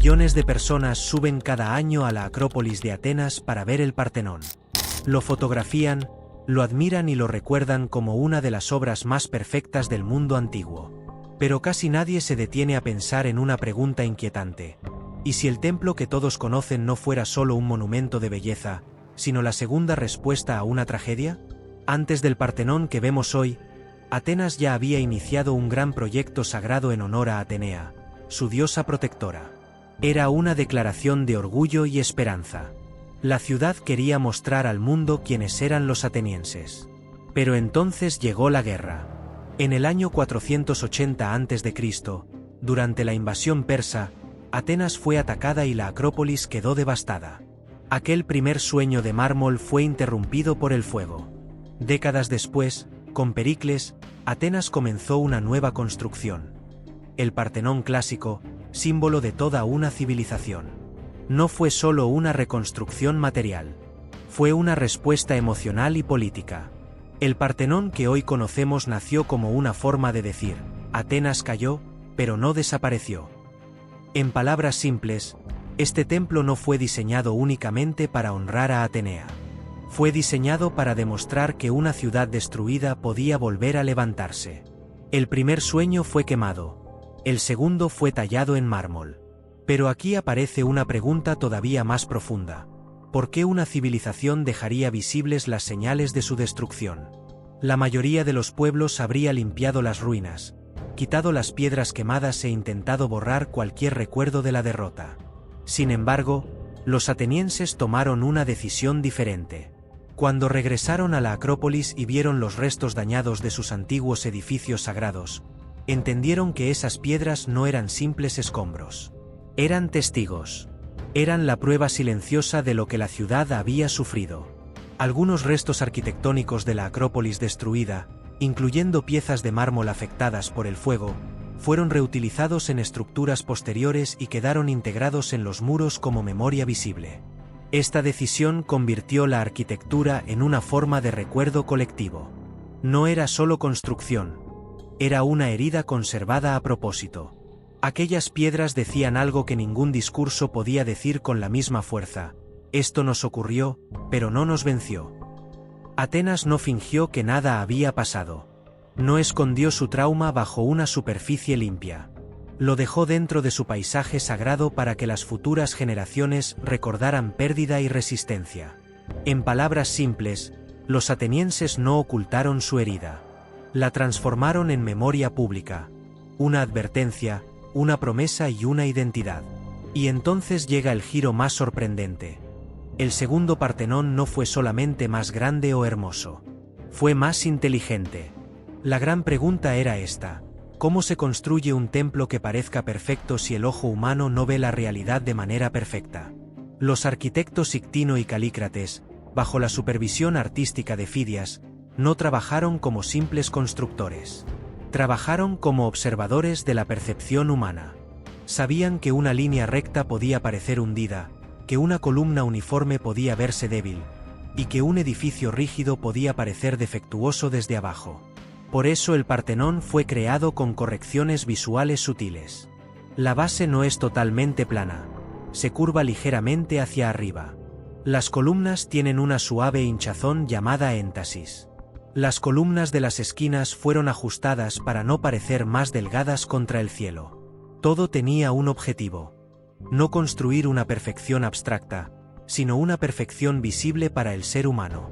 Millones de personas suben cada año a la Acrópolis de Atenas para ver el Partenón. Lo fotografían, lo admiran y lo recuerdan como una de las obras más perfectas del mundo antiguo. Pero casi nadie se detiene a pensar en una pregunta inquietante. ¿Y si el templo que todos conocen no fuera solo un monumento de belleza, sino la segunda respuesta a una tragedia? Antes del Partenón que vemos hoy, Atenas ya había iniciado un gran proyecto sagrado en honor a Atenea, su diosa protectora. Era una declaración de orgullo y esperanza. La ciudad quería mostrar al mundo quiénes eran los atenienses. Pero entonces llegó la guerra. En el año 480 a.C., durante la invasión persa, Atenas fue atacada y la Acrópolis quedó devastada. Aquel primer sueño de mármol fue interrumpido por el fuego. Décadas después, con Pericles, Atenas comenzó una nueva construcción. El Partenón clásico, símbolo de toda una civilización. No fue solo una reconstrucción material. Fue una respuesta emocional y política. El Partenón que hoy conocemos nació como una forma de decir, Atenas cayó, pero no desapareció. En palabras simples, este templo no fue diseñado únicamente para honrar a Atenea. Fue diseñado para demostrar que una ciudad destruida podía volver a levantarse. El primer sueño fue quemado. El segundo fue tallado en mármol. Pero aquí aparece una pregunta todavía más profunda. ¿Por qué una civilización dejaría visibles las señales de su destrucción? La mayoría de los pueblos habría limpiado las ruinas, quitado las piedras quemadas e intentado borrar cualquier recuerdo de la derrota. Sin embargo, los atenienses tomaron una decisión diferente. Cuando regresaron a la Acrópolis y vieron los restos dañados de sus antiguos edificios sagrados, entendieron que esas piedras no eran simples escombros. Eran testigos. Eran la prueba silenciosa de lo que la ciudad había sufrido. Algunos restos arquitectónicos de la Acrópolis destruida, incluyendo piezas de mármol afectadas por el fuego, fueron reutilizados en estructuras posteriores y quedaron integrados en los muros como memoria visible. Esta decisión convirtió la arquitectura en una forma de recuerdo colectivo. No era solo construcción. Era una herida conservada a propósito. Aquellas piedras decían algo que ningún discurso podía decir con la misma fuerza. Esto nos ocurrió, pero no nos venció. Atenas no fingió que nada había pasado. No escondió su trauma bajo una superficie limpia. Lo dejó dentro de su paisaje sagrado para que las futuras generaciones recordaran pérdida y resistencia. En palabras simples, los atenienses no ocultaron su herida. La transformaron en memoria pública. Una advertencia, una promesa y una identidad. Y entonces llega el giro más sorprendente. El segundo Partenón no fue solamente más grande o hermoso. Fue más inteligente. La gran pregunta era esta. ¿Cómo se construye un templo que parezca perfecto si el ojo humano no ve la realidad de manera perfecta? Los arquitectos Sictino y Calícrates, bajo la supervisión artística de Fidias, no trabajaron como simples constructores. Trabajaron como observadores de la percepción humana. Sabían que una línea recta podía parecer hundida, que una columna uniforme podía verse débil, y que un edificio rígido podía parecer defectuoso desde abajo. Por eso el Partenón fue creado con correcciones visuales sutiles. La base no es totalmente plana. Se curva ligeramente hacia arriba. Las columnas tienen una suave hinchazón llamada éntasis. Las columnas de las esquinas fueron ajustadas para no parecer más delgadas contra el cielo. Todo tenía un objetivo. No construir una perfección abstracta, sino una perfección visible para el ser humano.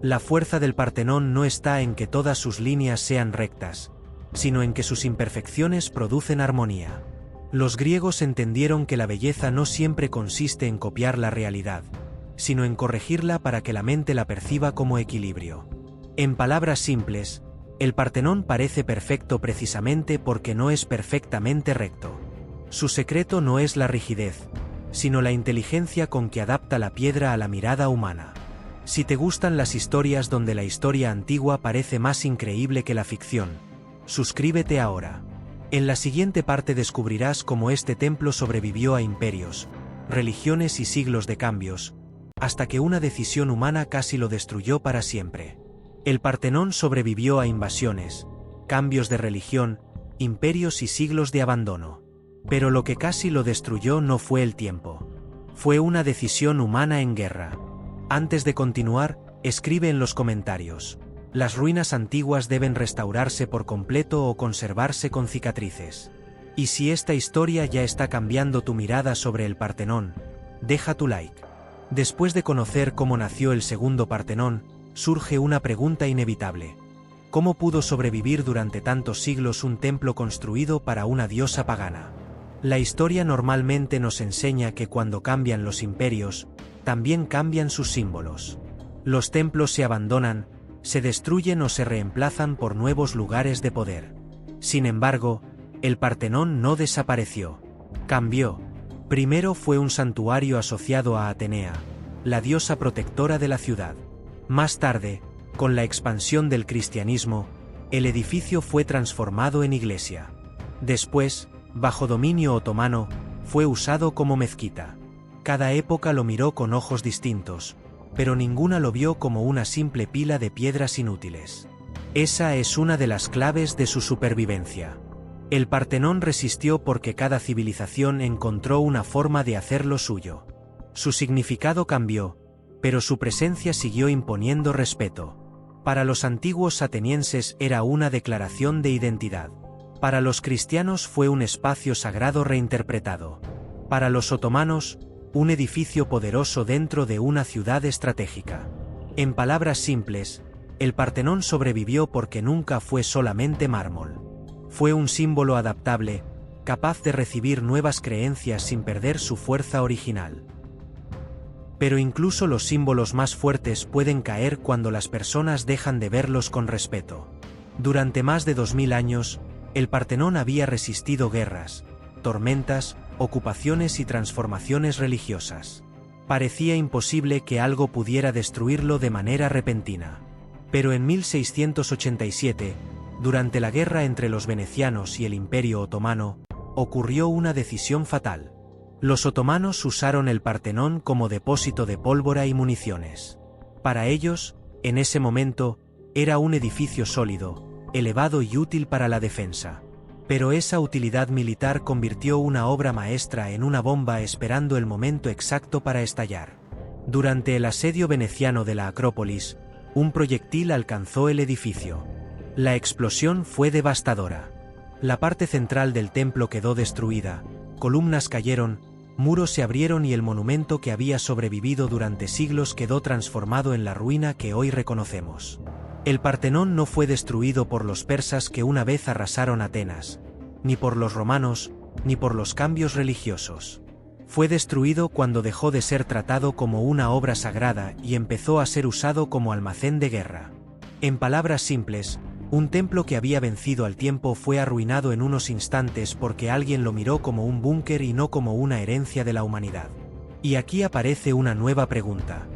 La fuerza del Partenón no está en que todas sus líneas sean rectas, sino en que sus imperfecciones producen armonía. Los griegos entendieron que la belleza no siempre consiste en copiar la realidad, sino en corregirla para que la mente la perciba como equilibrio. En palabras simples, el Partenón parece perfecto precisamente porque no es perfectamente recto. Su secreto no es la rigidez, sino la inteligencia con que adapta la piedra a la mirada humana. Si te gustan las historias donde la historia antigua parece más increíble que la ficción, suscríbete ahora. En la siguiente parte descubrirás cómo este templo sobrevivió a imperios, religiones y siglos de cambios, hasta que una decisión humana casi lo destruyó para siempre. El Partenón sobrevivió a invasiones, cambios de religión, imperios y siglos de abandono. Pero lo que casi lo destruyó no fue el tiempo. Fue una decisión humana en guerra. Antes de continuar, escribe en los comentarios: ¿las ruinas antiguas deben restaurarse por completo o conservarse con cicatrices? Y si esta historia ya está cambiando tu mirada sobre el Partenón, deja tu like. Después de conocer cómo nació el segundo Partenón, surge una pregunta inevitable. ¿Cómo pudo sobrevivir durante tantos siglos un templo construido para una diosa pagana? La historia normalmente nos enseña que cuando cambian los imperios, también cambian sus símbolos. Los templos se abandonan, se destruyen o se reemplazan por nuevos lugares de poder. Sin embargo, el Partenón no desapareció. Cambió. Primero fue un santuario asociado a Atenea, la diosa protectora de la ciudad. Más tarde, con la expansión del cristianismo, el edificio fue transformado en iglesia. Después, bajo dominio otomano, fue usado como mezquita. Cada época lo miró con ojos distintos, pero ninguna lo vio como una simple pila de piedras inútiles. Esa es una de las claves de su supervivencia. El Partenón resistió porque cada civilización encontró una forma de hacerlo suyo. Su significado cambió, pero su presencia siguió imponiendo respeto. Para los antiguos atenienses era una declaración de identidad. Para los cristianos fue un espacio sagrado reinterpretado. Para los otomanos, un edificio poderoso dentro de una ciudad estratégica. En palabras simples, el Partenón sobrevivió porque nunca fue solamente mármol. Fue un símbolo adaptable, capaz de recibir nuevas creencias sin perder su fuerza original. Pero incluso los símbolos más fuertes pueden caer cuando las personas dejan de verlos con respeto. Durante más de 2000 años, el Partenón había resistido guerras, tormentas, ocupaciones y transformaciones religiosas. Parecía imposible que algo pudiera destruirlo de manera repentina. Pero en 1687, durante la guerra entre los venecianos y el Imperio Otomano, ocurrió una decisión fatal. Los otomanos usaron el Partenón como depósito de pólvora y municiones. Para ellos, en ese momento, era un edificio sólido, elevado y útil para la defensa. Pero esa utilidad militar convirtió una obra maestra en una bomba esperando el momento exacto para estallar. Durante el asedio veneciano de la Acrópolis, un proyectil alcanzó el edificio. La explosión fue devastadora. La parte central del templo quedó destruida, columnas cayeron, muros se abrieron y el monumento que había sobrevivido durante siglos quedó transformado en la ruina que hoy reconocemos. El Partenón no fue destruido por los persas que una vez arrasaron Atenas, ni por los romanos, ni por los cambios religiosos. Fue destruido cuando dejó de ser tratado como una obra sagrada y empezó a ser usado como almacén de guerra. En palabras simples, un templo que había vencido al tiempo fue arruinado en unos instantes porque alguien lo miró como un búnker y no como una herencia de la humanidad. Y aquí aparece una nueva pregunta.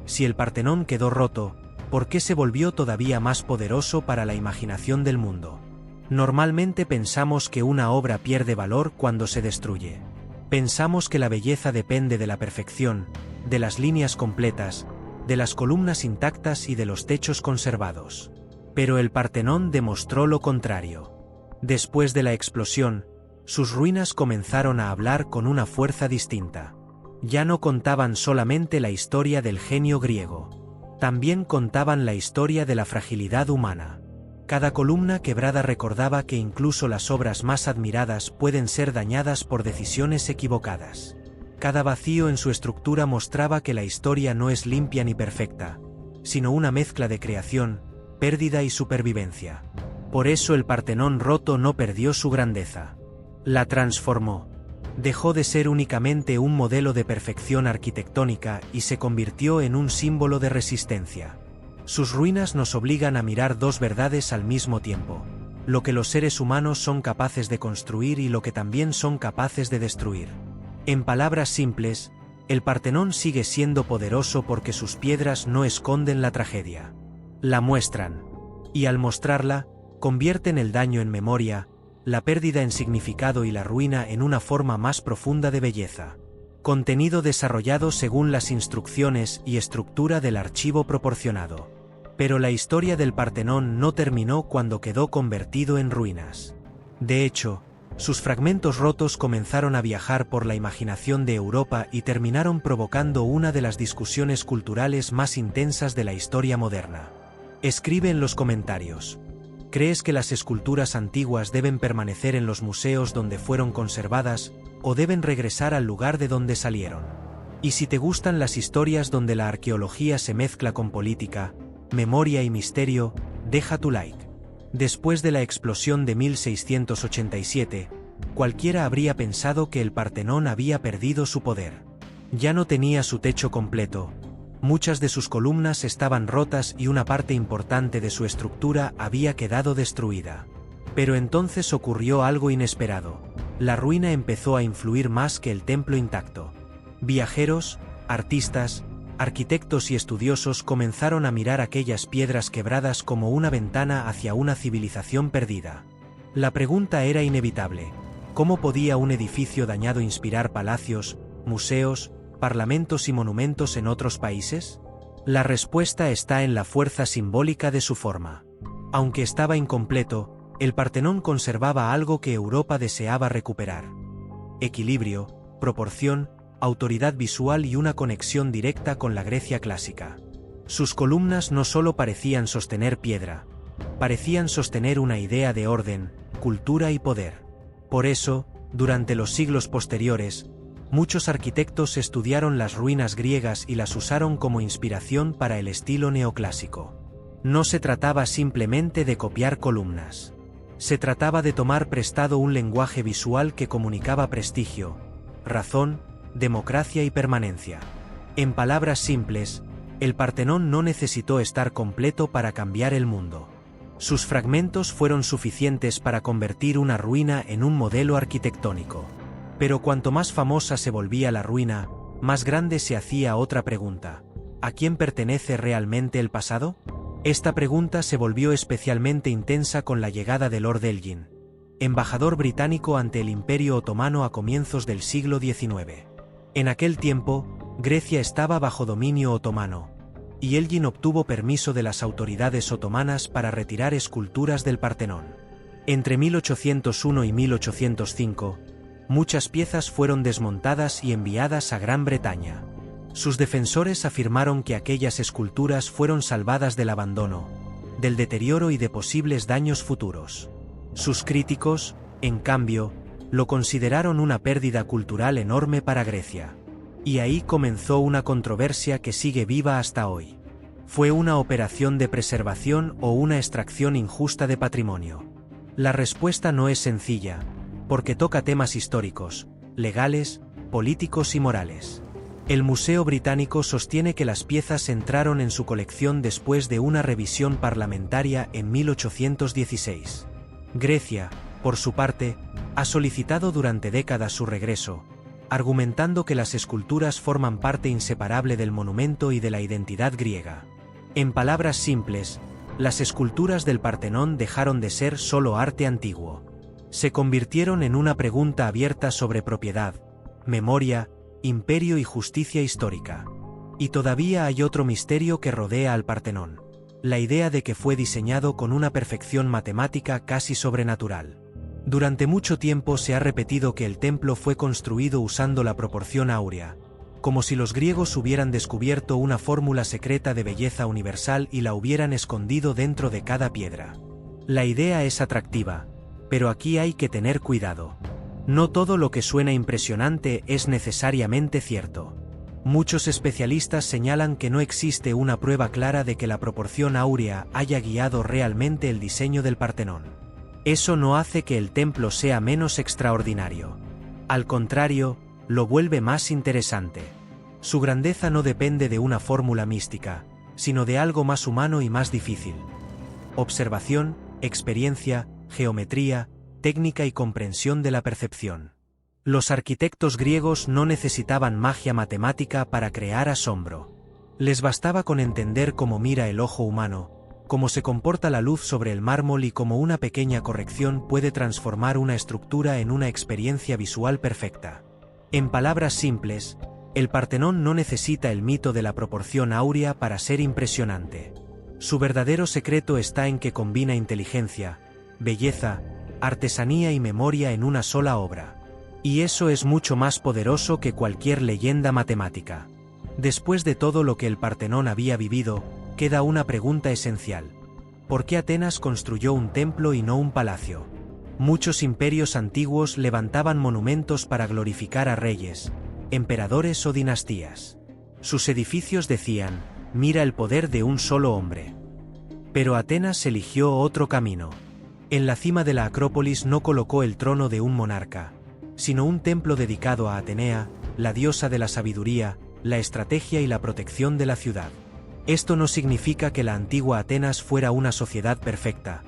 Si el Partenón quedó roto, ¿por qué se volvió todavía más poderoso para la imaginación del mundo? Normalmente pensamos que una obra pierde valor cuando se destruye. Pensamos que la belleza depende de la perfección, de las líneas completas, de las columnas intactas y de los techos conservados. Pero el Partenón demostró lo contrario. Después de la explosión, sus ruinas comenzaron a hablar con una fuerza distinta. Ya no contaban solamente la historia del genio griego. También contaban la historia de la fragilidad humana. Cada columna quebrada recordaba que incluso las obras más admiradas pueden ser dañadas por decisiones equivocadas. Cada vacío en su estructura mostraba que la historia no es limpia ni perfecta, sino una mezcla de creación, pérdida y supervivencia. Por eso el Partenón roto no perdió su grandeza. La transformó. Dejó de ser únicamente un modelo de perfección arquitectónica y se convirtió en un símbolo de resistencia. Sus ruinas nos obligan a mirar dos verdades al mismo tiempo: lo que los seres humanos son capaces de construir y lo que también son capaces de destruir. En palabras simples, el Partenón sigue siendo poderoso porque sus piedras no esconden la tragedia. La muestran. Y al mostrarla, convierten el daño en memoria, la pérdida en significado y la ruina en una forma más profunda de belleza. Contenido desarrollado según las instrucciones y estructura del archivo proporcionado. Pero la historia del Partenón no terminó cuando quedó convertido en ruinas. De hecho, Sus fragmentos rotos comenzaron a viajar por la imaginación de Europa y terminaron provocando una de las discusiones culturales más intensas de la historia moderna. Escribe en los comentarios. ¿Crees que las esculturas antiguas deben permanecer en los museos donde fueron conservadas, o deben regresar al lugar de donde salieron? Y si te gustan las historias donde la arqueología se mezcla con política, memoria y misterio, deja tu like. Después de la explosión de 1687, cualquiera habría pensado que el Partenón había perdido su poder. Ya no tenía su techo completo. Muchas de sus columnas estaban rotas y una parte importante de su estructura había quedado destruida. Pero entonces ocurrió algo inesperado. La ruina empezó a influir más que el templo intacto. Viajeros, artistas, arquitectos y estudiosos comenzaron a mirar aquellas piedras quebradas como una ventana hacia una civilización perdida. La pregunta era inevitable: ¿cómo podía un edificio dañado inspirar palacios, museos, parlamentos y monumentos en otros países? La respuesta está en la fuerza simbólica de su forma. Aunque estaba incompleto, el Partenón conservaba algo que Europa deseaba recuperar: equilibrio, proporción, autoridad visual y una conexión directa con la Grecia clásica. Sus columnas no solo parecían sostener piedra, parecían sostener una idea de orden, cultura y poder. Por eso, durante los siglos posteriores, muchos arquitectos estudiaron las ruinas griegas y las usaron como inspiración para el estilo neoclásico. No se trataba simplemente de copiar columnas. Se trataba de tomar prestado un lenguaje visual que comunicaba prestigio, razón, democracia y permanencia. En palabras simples, el Partenón no necesitó estar completo para cambiar el mundo. Sus fragmentos fueron suficientes para convertir una ruina en un modelo arquitectónico. Pero cuanto más famosa se volvía la ruina, más grande se hacía otra pregunta: ¿a quién pertenece realmente el pasado? Esta pregunta se volvió especialmente intensa con la llegada de Lord Elgin, embajador británico ante el Imperio Otomano a comienzos del siglo XIX. En aquel tiempo, Grecia estaba bajo dominio otomano, y Elgin obtuvo permiso de las autoridades otomanas para retirar esculturas del Partenón. Entre 1801 y 1805, muchas piezas fueron desmontadas y enviadas a Gran Bretaña. Sus defensores afirmaron que aquellas esculturas fueron salvadas del abandono, del deterioro y de posibles daños futuros. Sus críticos, en cambio, lo consideraron una pérdida cultural enorme para Grecia. Y ahí comenzó una controversia que sigue viva hasta hoy. ¿Fue una operación de preservación o una extracción injusta de patrimonio? La respuesta no es sencilla, porque toca temas históricos, legales, políticos y morales. El Museo Británico sostiene que las piezas entraron en su colección después de una revisión parlamentaria en 1816. Grecia, por su parte, ha solicitado durante décadas su regreso, argumentando que las esculturas forman parte inseparable del monumento y de la identidad griega. En palabras simples, las esculturas del Partenón dejaron de ser solo arte antiguo. Se convirtieron en una pregunta abierta sobre propiedad, memoria, imperio y justicia histórica. Y todavía hay otro misterio que rodea al Partenón: la idea de que fue diseñado con una perfección matemática casi sobrenatural. Durante mucho tiempo se ha repetido que el templo fue construido usando la proporción áurea, como si los griegos hubieran descubierto una fórmula secreta de belleza universal y la hubieran escondido dentro de cada piedra. La idea es atractiva, pero aquí hay que tener cuidado. No todo lo que suena impresionante es necesariamente cierto. Muchos especialistas señalan que no existe una prueba clara de que la proporción áurea haya guiado realmente el diseño del Partenón. Eso no hace que el templo sea menos extraordinario. Al contrario, lo vuelve más interesante. Su grandeza no depende de una fórmula mística, sino de algo más humano y más difícil: observación, experiencia, geometría, técnica y comprensión de la percepción. Los arquitectos griegos no necesitaban magia matemática para crear asombro. Les bastaba con entender cómo mira el ojo humano, cómo se comporta la luz sobre el mármol y cómo una pequeña corrección puede transformar una estructura en una experiencia visual perfecta. En palabras simples, el Partenón no necesita el mito de la proporción áurea para ser impresionante. Su verdadero secreto está en que combina inteligencia, belleza, artesanía y memoria en una sola obra. Y eso es mucho más poderoso que cualquier leyenda matemática. Después de todo lo que el Partenón había vivido, queda una pregunta esencial. ¿Por qué Atenas construyó un templo y no un palacio? Muchos imperios antiguos levantaban monumentos para glorificar a reyes, emperadores o dinastías. Sus edificios decían, mira el poder de un solo hombre. Pero Atenas eligió otro camino. En la cima de la Acrópolis no colocó el trono de un monarca, sino un templo dedicado a Atenea, la diosa de la sabiduría, la estrategia y la protección de la ciudad. Esto no significa que la antigua Atenas fuera una sociedad perfecta,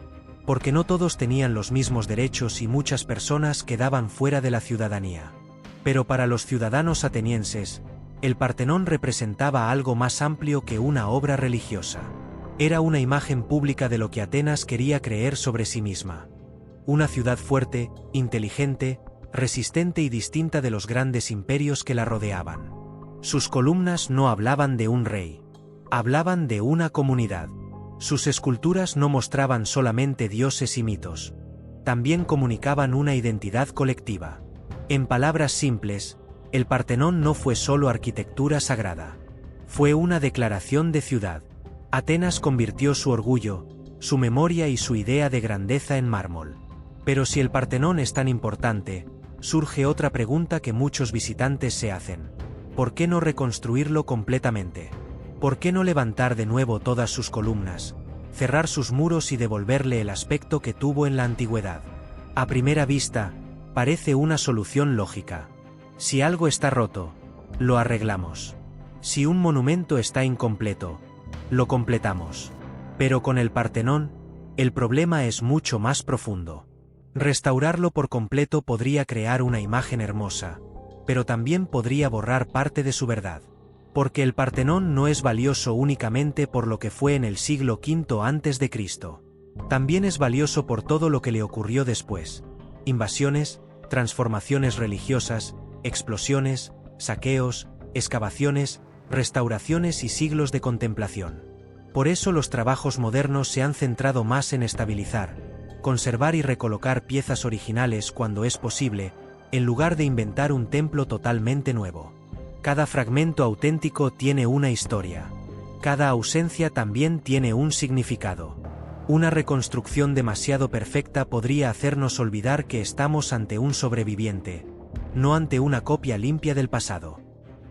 porque no todos tenían los mismos derechos y muchas personas quedaban fuera de la ciudadanía. Pero para los ciudadanos atenienses, el Partenón representaba algo más amplio que una obra religiosa. Era una imagen pública de lo que Atenas quería creer sobre sí misma. Una ciudad fuerte, inteligente, resistente y distinta de los grandes imperios que la rodeaban. Sus columnas no hablaban de un rey, hablaban de una comunidad. Sus esculturas no mostraban solamente dioses y mitos, también comunicaban una identidad colectiva. En palabras simples, el Partenón no fue solo arquitectura sagrada. Fue una declaración de ciudad. Atenas convirtió su orgullo, su memoria y su idea de grandeza en mármol. Pero si el Partenón es tan importante, surge otra pregunta que muchos visitantes se hacen. ¿Por qué no reconstruirlo completamente? ¿Por qué no levantar de nuevo todas sus columnas, cerrar sus muros y devolverle el aspecto que tuvo en la antigüedad? A primera vista, parece una solución lógica. Si algo está roto, lo arreglamos. Si un monumento está incompleto, lo completamos. Pero con el Partenón, el problema es mucho más profundo. Restaurarlo por completo podría crear una imagen hermosa, pero también podría borrar parte de su verdad. Porque el Partenón no es valioso únicamente por lo que fue en el siglo V a.C. También es valioso por todo lo que le ocurrió después. Invasiones, transformaciones religiosas, explosiones, saqueos, excavaciones, restauraciones y siglos de contemplación. Por eso los trabajos modernos se han centrado más en estabilizar, conservar y recolocar piezas originales cuando es posible, en lugar de inventar un templo totalmente nuevo. Cada fragmento auténtico tiene una historia. Cada ausencia también tiene un significado. Una reconstrucción demasiado perfecta podría hacernos olvidar que estamos ante un sobreviviente, no ante una copia limpia del pasado.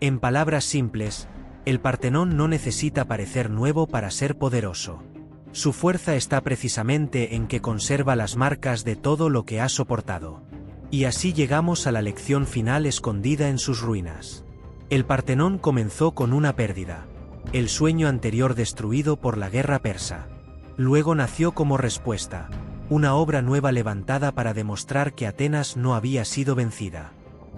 En palabras simples, el Partenón no necesita parecer nuevo para ser poderoso. Su fuerza está precisamente en que conserva las marcas de todo lo que ha soportado. Y así llegamos a la lección final escondida en sus ruinas. El Partenón comenzó con una pérdida, el sueño anterior destruido por la guerra persa. Luego nació como respuesta, una obra nueva levantada para demostrar que Atenas no había sido vencida.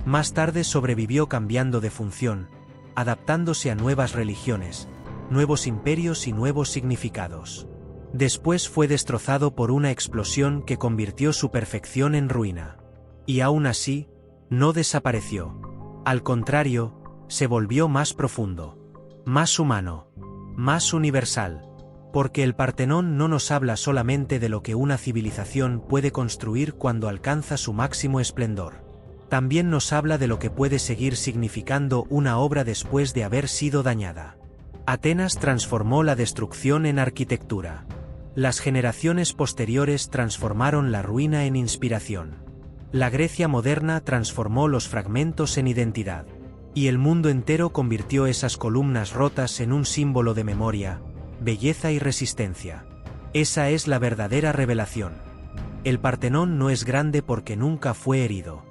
Más tarde sobrevivió cambiando de función, adaptándose a nuevas religiones, nuevos imperios y nuevos significados. Después fue destrozado por una explosión que convirtió su perfección en ruina. Y aún así, no desapareció. Al contrario, se volvió más profundo, más humano, más universal. Porque el Partenón no nos habla solamente de lo que una civilización puede construir cuando alcanza su máximo esplendor. También nos habla de lo que puede seguir significando una obra después de haber sido dañada. Atenas transformó la destrucción en arquitectura. Las generaciones posteriores transformaron la ruina en inspiración. La Grecia moderna transformó los fragmentos en identidad. Y el mundo entero convirtió esas columnas rotas en un símbolo de memoria, belleza y resistencia. Esa es la verdadera revelación. El Partenón no es grande porque nunca fue herido.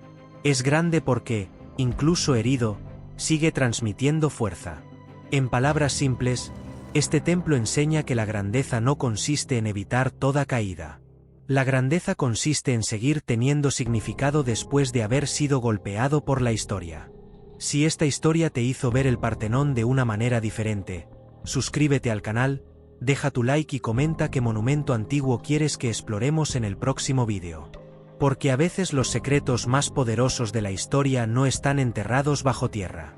Es grande porque, incluso herido, sigue transmitiendo fuerza. En palabras simples, este templo enseña que la grandeza no consiste en evitar toda caída. La grandeza consiste en seguir teniendo significado después de haber sido golpeado por la historia. Si esta historia te hizo ver el Partenón de una manera diferente, suscríbete al canal, deja tu like y comenta qué monumento antiguo quieres que exploremos en el próximo vídeo. Porque a veces los secretos más poderosos de la historia no están enterrados bajo tierra.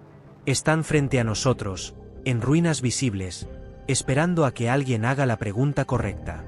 Están frente a nosotros, en ruinas visibles, esperando a que alguien haga la pregunta correcta.